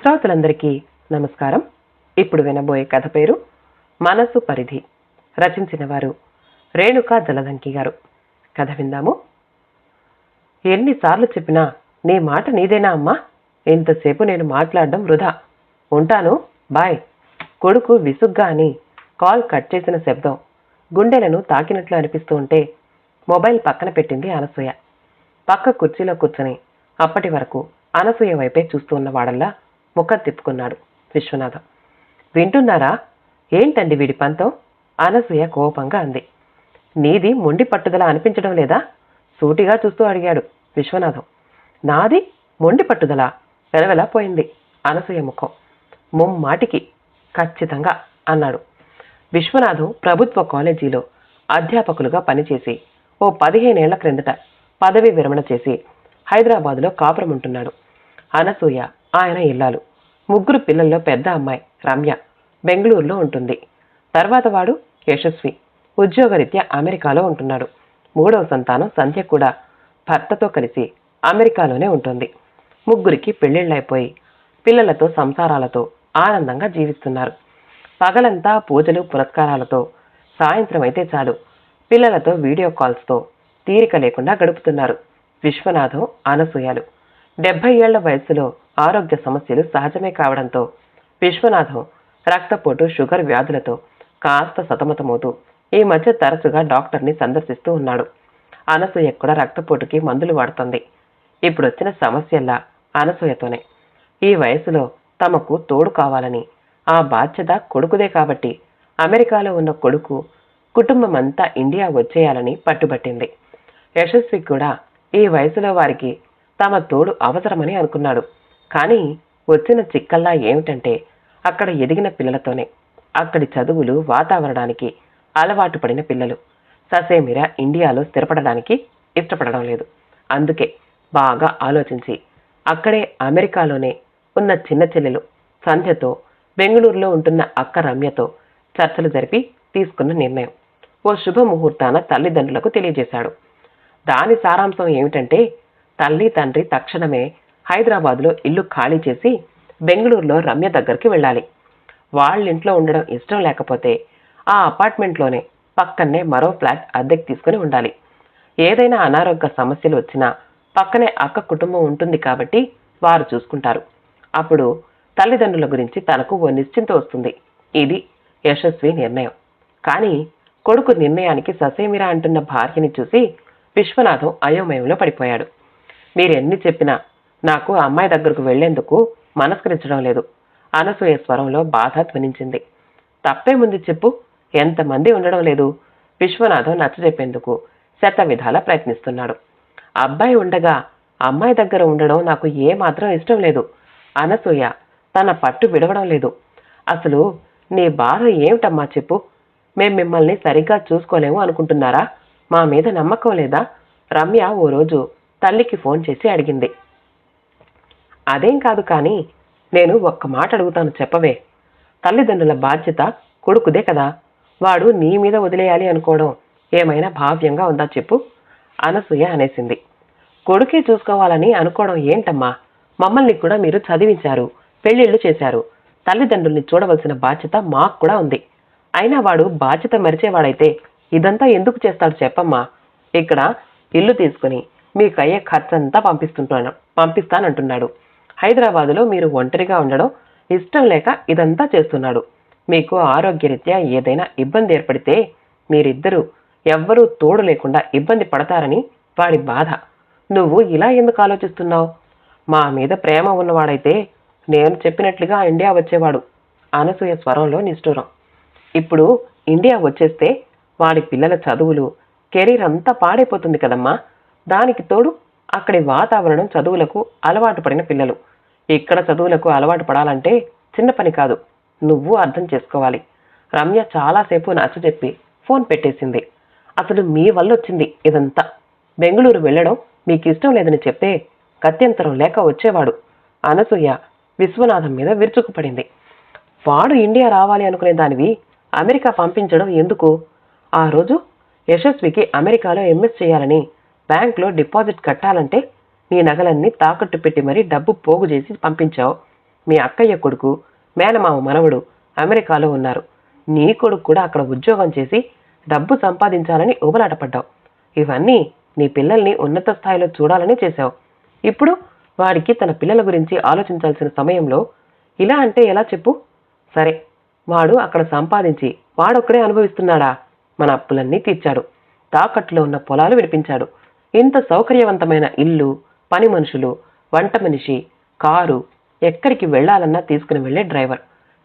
శ్రోతలందరికీ నమస్కారం. ఇప్పుడు వినబోయే కథ పేరు మనసు పరిధి. రచించిన వారు రేణుకా జలదంకి గారు. కథ విందాము. ఎన్నిసార్లు చెప్పినా నీ మాట నీదేనా అమ్మా? ఇంతసేపు నేను మాట్లాడడం వృధా. ఉంటాను, బాయ్. కొడుకు విసుగ్గా అని కాల్ కట్ చేసిన శబ్దం గుండెలను తాకినట్లు అనిపిస్తూ ఉంటే మొబైల్ పక్కన పెట్టింది అనసూయ. పక్క కుర్చీలో కూర్చొని అప్పటి వరకు అనసూయ వైపే చూస్తూ ఉన్న వాడల్లా ముఖం తిప్పుకున్నాడు విశ్వనాథం. వింటున్నారా? ఏంటండి వీడి పంతం? అనసూయ కోపంగా అంది. నీది మొండి పట్టుదల అనిపించడం లేదా? సూటిగా చూస్తూ అడిగాడు విశ్వనాథం. నాది మొండి పట్టుదల? వెలవెలా పోయింది అనసూయ ముఖం. ముమ్మాటికి ఖచ్చితంగా అన్నాడు. విశ్వనాథం ప్రభుత్వ కాలేజీలో అధ్యాపకులుగా పనిచేసి ఓ 15 ఏళ్ల క్రిందట పదవీ విరమణ చేసి హైదరాబాదులో కాపురం ఉంటున్నాడు. అనసూయ ఆయన ఇల్లాలు. 3 పిల్లల్లో పెద్ద అమ్మాయి రమ్య బెంగళూరులో ఉంటుంది. తర్వాత వాడు యశస్వి ఉద్యోగరీత్యా అమెరికాలో ఉంటున్నాడు. 3వ సంతానం సంధ్య కూడా భర్తతో కలిసి అమెరికాలోనే ఉంటుంది. 3కి పెళ్లిళ్ళైపోయి పిల్లలతో సంసారాలతో ఆనందంగా జీవిస్తున్నారు. పగలంతా పూజలు పురస్కారాలతో, సాయంత్రం అయితే చాలు పిల్లలతో వీడియో కాల్స్తో తీరిక లేకుండా గడుపుతున్నారు విశ్వనాథం అనసూయలు. 70 ఏళ్ల వయసులో ఆరోగ్య సమస్యలు సహజమే కావడంతో విశ్వనాథం రక్తపోటు, షుగర్ వ్యాధులతో కాస్త సతమతమవుతూ ఈ మధ్య తరచుగా డాక్టర్ని సందర్శిస్తూ ఉన్నాడు. అనసూయ కూడా రక్తపోటుకి మందులు వాడుతుంది. ఇప్పుడు వచ్చిన సమస్యల్లా అనసూయతోనే. ఈ వయసులో తమకు తోడు కావాలని, ఆ బాధ్యత కొడుకుదే కాబట్టి అమెరికాలో ఉన్న కొడుకు కుటుంబం అంతా ఇండియా వచ్చేయాలని పట్టుబట్టింది. యశస్వి కూడా ఈ వయసులో వారికి తమ తోడు అవసరమని అనుకున్నాడు. కానీ వచ్చిన చిక్కల్లా ఏమిటంటే అక్కడ ఎదిగిన పిల్లలతోనే, అక్కడి చదువులు, వాతావరణానికి అలవాటు పడిన పిల్లలు ససేమిరా ఇండియాలో స్థిరపడడానికి ఇష్టపడడం లేదు. అందుకే బాగా ఆలోచించి అక్కడే అమెరికాలోనే ఉన్న చిన్న చెల్లెలు సంధ్యతో, బెంగళూరులో ఉంటున్న అక్క రమ్యతో చర్చలు జరిపి తీసుకున్న నిర్ణయం ఓ శుభముహూర్తాన తల్లిదండ్రులకు తెలియజేశాడు. దాని సారాంశం ఏమిటంటే తల్లి తండ్రి తక్షణమే హైదరాబాదులో ఇల్లు ఖాళీ చేసి బెంగళూరులో రమ్య దగ్గరికి వెళ్ళాలి. వాళ్ళింట్లో ఉండడం ఇష్టం లేకపోతే ఆ అపార్ట్మెంట్లోనే పక్కనే మరో ఫ్లాట్ అద్దెకి తీసుకుని ఉండాలి. ఏదైనా అనారోగ్య సమస్యలు వచ్చినా పక్కనే అక్క కుటుంబం ఉంటుంది కాబట్టి వారు చూసుకుంటారు. అప్పుడు తల్లిదండ్రుల గురించి తనకు ఓ నిశ్చింత వస్తుంది. ఇది యశస్వి నిర్ణయం. కానీ కొడుకు నిర్ణయానికి ససేమిరా అంటున్న భార్యని చూసి విశ్వనాథం అయోమయంలో పడిపోయాడు. మీరెన్ని చెప్పినా నాకు అమ్మాయి దగ్గరకు వెళ్లేందుకు మనస్కరించడం లేదు. అనసూయ స్వరంలో బాధ ధ్వనించింది. తప్పేముంది చెప్పు, ఎంతమంది ఉండడం లేదు? విశ్వనాథం నచ్చజెప్పేందుకు శత విధాలా ప్రయత్నిస్తున్నాడు. అబ్బాయి ఉండగా అమ్మాయి దగ్గర ఉండడం నాకు ఏమాత్రం ఇష్టం లేదు. అనసూయ తన పట్టు విడవడం లేదు. అసలు నీ బాధ ఏమిటమ్మా చెప్పు? మేం మిమ్మల్ని సరిగ్గా చూసుకోలేము అనుకుంటున్నారా? మా మీద నమ్మకం లేదా? రమ్య ఓ రోజు తల్లికి ఫోన్ చేసి అడిగింది. అదేం కాదు, కానీ నేను ఒక్క మాట అడుగుతాను, చెప్పవే. తల్లిదండ్రుల బాధ్యత కొడుకుదే కదా, వాడు నీ మీద వదిలేయాలి అనుకోవడం ఏమైనా భావ్యంగా ఉందా చెప్పు? అనసూయ అనేసింది. కొడుకే చూసుకోవాలని అనుకోవడం ఏంటమ్మా? మమ్మల్ని కూడా మీరు చదివించారు, పెళ్లిళ్ళు చేశారు. తల్లిదండ్రుల్ని చూడవలసిన బాధ్యత మాకు కూడా ఉంది. అయినా వాడు బాధ్యత మరిచేవాడైతే ఇదంతా ఎందుకు చేస్తాడు చెప్పమ్మా? ఇక్కడ ఇల్లు తీసుకుని మీకు అయ్యే ఖర్చంతా పంపిస్తానంటున్నాడు. హైదరాబాదులో మీరు ఒంటరిగా ఉండడం ఇష్టం లేక ఇదంతా చేస్తున్నాడు. మీకు ఆరోగ్యరీత్యా ఏదైనా ఇబ్బంది ఏర్పడితే మీరిద్దరూ ఎవ్వరూ తోడు లేకుండా ఇబ్బంది పడతారని వాడి బాధ. నువ్వు ఇలా ఎందుకు ఆలోచిస్తున్నావు? మా మీద ప్రేమ ఉన్నవాడైతే నేను చెప్పినట్లుగా ఇండియా వచ్చేవాడు. అనసూయ స్వరంలో నిష్ఠూరం. ఇప్పుడు ఇండియా వచ్చేస్తే వాడి పిల్లల చదువులు, కెరీర్ అంతా పాడైపోతుంది కదమ్మా. దానికి తోడు అక్కడి వాతావరణం, చదువులకు అలవాటు పడిన పిల్లలు. ఇక్కడ చదువులకు అలవాటు పడాలంటే చిన్న పని కాదు. నువ్వు అర్థం చేసుకోవాలి. రమ్య చాలాసేపు నచ్చజెప్పి ఫోన్ పెట్టేసింది. అసలు మీ వల్ల వచ్చింది ఇదంతా. బెంగళూరు వెళ్ళడం మీకు ఇష్టం లేదని చెప్తే గత్యంతరం లేక వచ్చేవాడు. అనసూయ విశ్వనాథం మీద విరుచుకుపడింది. వాడు ఇండియా రావాలి అనుకునే దానివి అమెరికా పంపించడం ఎందుకు? ఆ రోజు యశస్వికి అమెరికాలో ఎంఎస్ చేయాలని బ్యాంకులో డిపాజిట్ కట్టాలంటే నీ నగలన్నీ తాకట్టు పెట్టి మరీ డబ్బు పోగు చేసి పంపించావు. మీ అక్కయ్య కొడుకు, మేనమామ మనవడు అమెరికాలో ఉన్నారు. నీ కొడుకు కూడా అక్కడ ఉద్యోగం చేసి డబ్బు సంపాదించాలని ఉబలాటపడ్డావు. ఇవన్నీ నీ పిల్లల్ని ఉన్నత స్థాయిలో చూడాలని చేశావు. ఇప్పుడు వాడికి తన పిల్లల గురించి ఆలోచించాల్సిన సమయంలో ఇలా అంటే ఎలా చెప్పు? సరే, వాడు అక్కడ సంపాదించి వాడొక్కడే అనుభవిస్తున్నాడా? మన అప్పులన్నీ తీర్చాడు. తాకట్టులో ఉన్న పొలాలు విడిపించాడు. ఇంత సౌకర్యవంతమైన ఇల్లు, పని మనుషులు, వంట మనిషి, కారు, ఎక్కడికి వెళ్లాలన్నా తీసుకుని వెళ్లే డ్రైవర్,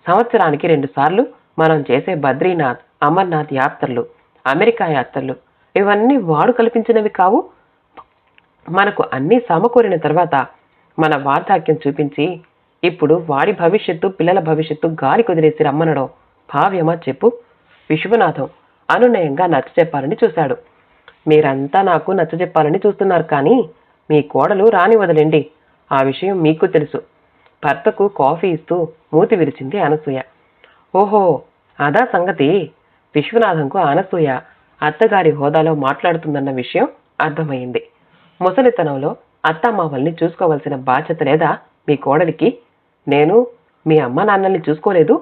సంవత్సరానికి 2 సార్లు మనం చేసే బద్రీనాథ్, అమర్నాథ్ యాత్రలు, అమెరికా యాత్రలు, ఇవన్నీ వాడు కల్పించినవి కావు. మనకు అన్నీ సమకూరిన తర్వాత మన వార్ధాక్యం చూపించి ఇప్పుడు వాడి భవిష్యత్తు, పిల్లల భవిష్యత్తు గాలి కుదిరేసి రమ్మనడం భావ్యమా చెప్పు? విశ్వనాథం అనునయంగా నచ్చజెప్పాలని చూశాడు. మీరంతా నాకు నచ్చజెప్పాలని చూస్తున్నారు, కానీ మీ కోడలు రాని వదలండి. ఆ విషయం మీకు తెలుసు. భర్తకు కాఫీ ఇస్తూ మూతి విరిచింది అనసూయ. ఓహో, అదా సంగతి. విశ్వనాథంకు అనసూయ అత్తగారి హోదాలో మాట్లాడుతుందన్న విషయం అర్థమైంది. ముసలితనంలో అత్తమామల్ని చూసుకోవలసిన బాధ్యత లేదా మీ కోడలికి? నేను మీ అమ్మ నాన్నల్ని చూసుకోలేదు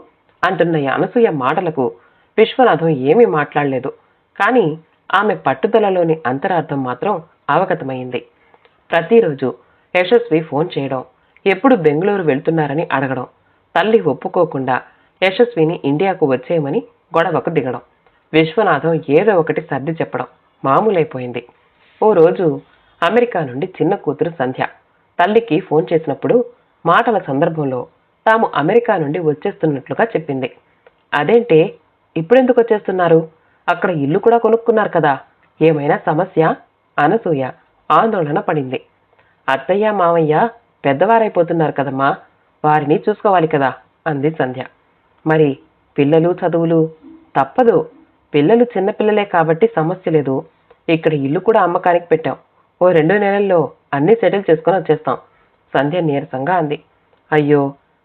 అంటున్న అనసూయ మాటలకు విశ్వనాథం ఏమీ మాట్లాడలేదు. కానీ ఆమె పట్టుదలలోని అంతరార్థం మాత్రం అవగతమైంది. ప్రతిరోజు యశస్వి ఫోన్ చేయడం, ఎప్పుడు బెంగళూరు వెళ్తున్నారని అడగడం, తల్లి ఒప్పుకోకుండా యశస్విని ఇండియాకు వచ్చేయమని గొడవకు దిగడం, విశ్వనాథం ఏదో ఒకటి సర్ది చెప్పడం మామూలైపోయింది. ఓ రోజు అమెరికా నుండి చిన్న కూతురు సంధ్య తల్లికి ఫోన్ చేసినప్పుడు మాటల సందర్భంలో తాము అమెరికా నుండి వచ్చేస్తున్నట్లుగా చెప్పింది. అదేంటే, ఇప్పుడెందుకు వచ్చేస్తున్నారు? అక్కడ ఇల్లు కూడా కొనుక్కున్నారు కదా, ఏమైనా సమస్య? అనసూయ ఆందోళన పడింది. అత్తయ్య మామయ్య పెద్దవారైపోతున్నారు కదమ్మా, వారిని చూసుకోవాలి కదా అంది సంధ్య. మరి పిల్లలు చదువులు? తప్పదు, పిల్లలు చిన్నపిల్లలే కాబట్టి సమస్య లేదు. ఇక్కడ ఇల్లు కూడా అమ్మకానికి పెట్టాం. ఓ 2 నెలల్లో అన్నీ సెటిల్ చేసుకొని వచ్చేస్తాం సంధ్య నీరసంగా అంది. అయ్యో,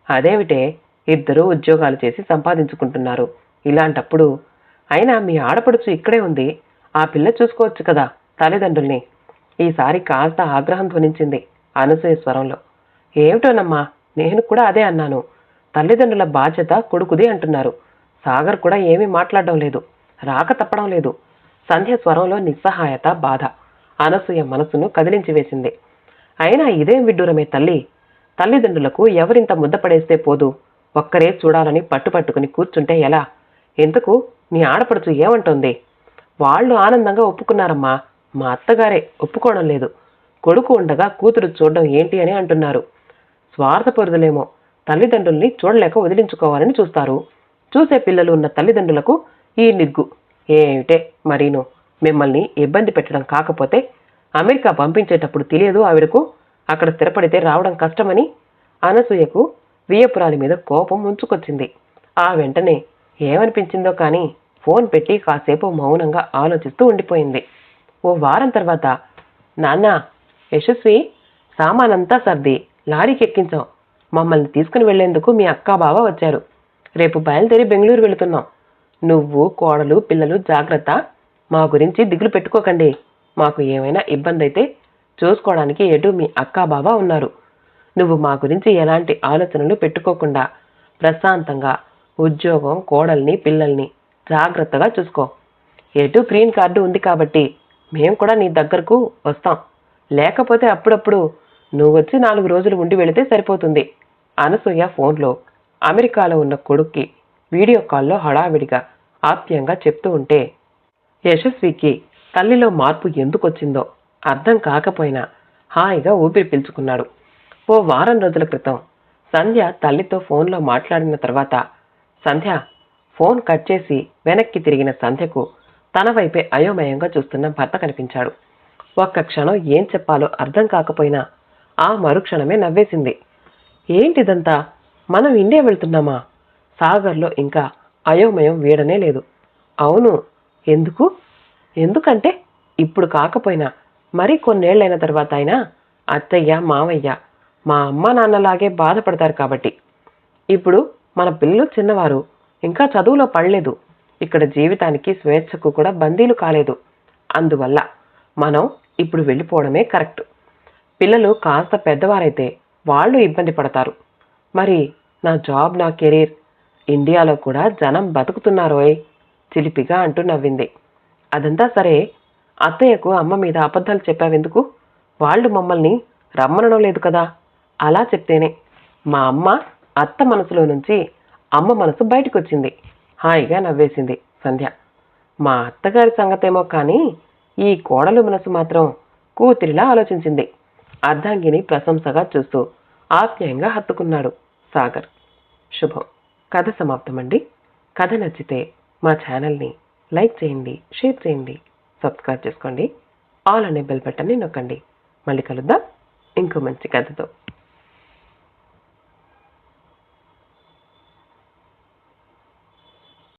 అదేమిటే, ఇద్దరూ ఉద్యోగాలు చేసి సంపాదించుకుంటున్నారు. ఇలాంటప్పుడు అయినా మీ ఆడపడుచు ఇక్కడే ఉంది, ఆ పిల్ల చూసుకోవచ్చు కదా తల్లిదండ్రుల్ని. ఈసారి కాస్త ఆగ్రహం ధ్వనించింది అనసూయ స్వరంలో. ఏమిటోనమ్మా, నేను కూడా అదే అన్నాను. తల్లిదండ్రుల బాధ్యత కొడుకుది అంటున్నారు. సాగర్ కూడా ఏమీ మాట్లాడడం లేదు, రాక తప్పడం లేదు. సంధ్య స్వరంలో నిస్సహాయత, బాధ అనసూయ మనసును కదిలించి వేసింది. అయినా ఇదేం విడ్డూరమే తల్లి. తల్లిదండ్రులకు ఎవరింత ముద్ద పడేస్తే పోదు, ఒక్కరే చూడాలని పట్టుపట్టుకుని కూర్చుంటే ఎలా? ఎందుకు నీ ఆడపడుచు ఏమంటోంది? వాళ్ళు ఆనందంగా ఒప్పుకున్నారమ్మా, మా అత్తగారే ఒప్పుకోవడం లేదు. కొడుకు ఉండగా కూతురు చూడడం ఏంటి అని అంటున్నారు. స్వార్థపరుదులేమో, తల్లిదండ్రుల్ని చూడలేక వదిలించుకోవాలని చూస్తారు. చూసే పిల్లలు ఉన్న తల్లిదండ్రులకు ఈ నిగ్గు. ఏమిటే మరీను, మిమ్మల్ని ఇబ్బంది పెట్టడం కాకపోతే అమెరికా పంపించేటప్పుడు తెలియదు ఆవిడకు అక్కడ స్థిరపడితే రావడం కష్టమని? అనసూయకు వియ్యపురాలి మీద కోపం ముంచుకొచ్చింది. ఆ వెంటనే ఏమనిపించిందో కానీ ఫోన్ పెట్టి కాసేపు మౌనంగా ఆలోచిస్తూ ఉండిపోయింది. ఓ వారం తర్వాత, నాన్న, యశస్వి సామానంతా సర్ది లారీకి ఎక్కించాం. మమ్మల్ని తీసుకుని వెళ్లేందుకు మీ అక్క బావ వచ్చారు. రేపు బయలుదేరి బెంగళూరు వెళుతున్నాం. నువ్వు, కోడలు, పిల్లలు జాగ్రత్త. మా గురించి దిగులు పెట్టుకోకండి. మాకు ఏమైనా ఇబ్బంది అయితే చూసుకోవడానికి ఎటు మీ అక్క బావ ఉన్నారు. నువ్వు మా గురించి ఎలాంటి ఆలోచనలు పెట్టుకోకుండా ప్రశాంతంగా ఉద్యోగం, కోడల్ని, పిల్లల్ని జాగ్రత్తగా చూసుకో. ఎటు గ్రీన్ కార్డు ఉంది కాబట్టి మేం కూడా నీ దగ్గరకు వస్తాం. లేకపోతే అప్పుడప్పుడు నువ్వు వచ్చి 4 రోజులు ఉండి వెళితే సరిపోతుంది. అనసూయ ఫోన్లో అమెరికాలో ఉన్న కొడుక్కి వీడియో కాల్లో హడావిడిగా ఆప్యాయంగా చెప్తూ ఉంటే యశస్వికి తల్లిలో మార్పు ఎందుకొచ్చిందో అర్థం కాకపోయినా హాయిగా ఊపిరి పీల్చుకున్నాడు. ఓ వారం రోజుల క్రితం సంధ్య తల్లితో ఫోన్లో మాట్లాడిన తర్వాత సంధ్య ఫోన్ కట్ చేసి వెనక్కి తిరిగిన సంధ్యకు తన వైపే అయోమయంగా చూస్తున్న భర్త కనిపించాడు. ఒక్క క్షణం ఏం చెప్పాలో అర్థం కాకపోయినా ఆ మరుక్షణమే నవ్వేసింది. ఏంటిదంతా? మనం ఇండియా వెళ్తున్నామా? సాగర్లో ఇంకా అయోమయం వీడనే లేదు. అవును, ఎందుకు? ఎందుకంటే ఇప్పుడు కాకపోయినా మరి కొన్నేళ్లైన తర్వాత అయినా అత్తయ్య, మావయ్య మా అమ్మ నాన్నలాగే బాధపడతారు కాబట్టి. ఇప్పుడు మన పిల్లలు చిన్నవారు, ఇంకా చదువులో పడలేదు. ఇక్కడ జీవితానికి, స్వేచ్ఛకు కూడా బందీలు కాలేదు. అందువల్ల మనం ఇప్పుడు వెళ్ళిపోవడమే కరెక్ట్. పిల్లలు కాస్త పెద్దవారైతే వాళ్ళు ఇబ్బంది పడతారు. మరి నా జాబ్, నా కెరీర్ ఇండియాలో కూడా జనం బతుకుతున్నారోయ్ చిలిపిగా అంటూ నవ్వింది. అదంతా సరే, అత్తయ్యకు అమ్మ మీద అబద్ధాలు చెప్పావెందుకు? వాళ్ళు మమ్మల్ని రమ్మనడం లేదు కదా. అలా చెప్తేనే మా అమ్మ అత్త మనసులో నుంచి అమ్మ మనసు బయటకొచ్చింది. హాయిగా నవ్వేసింది సంధ్య. మా అత్తగారి సంగతేమో కానీ ఈ కోడలు మనసు మాత్రం కూతురిలా ఆలోచించింది. అర్ధాంగిని ప్రశంసగా చూస్తూ ఆప్యాయంగా హత్తుకున్నాడు సాగర్. శుభం. కథ సమాప్తమండి. కథ నచ్చితే మా ఛానల్ని లైక్ చేయండి, షేర్ చేయండి, సబ్స్క్రైబ్ చేసుకోండి. ఆల్ అనే బెల్ బటన్ని నొక్కండి. మళ్ళీ కలుద్దాం ఇంకో మంచి కథతో.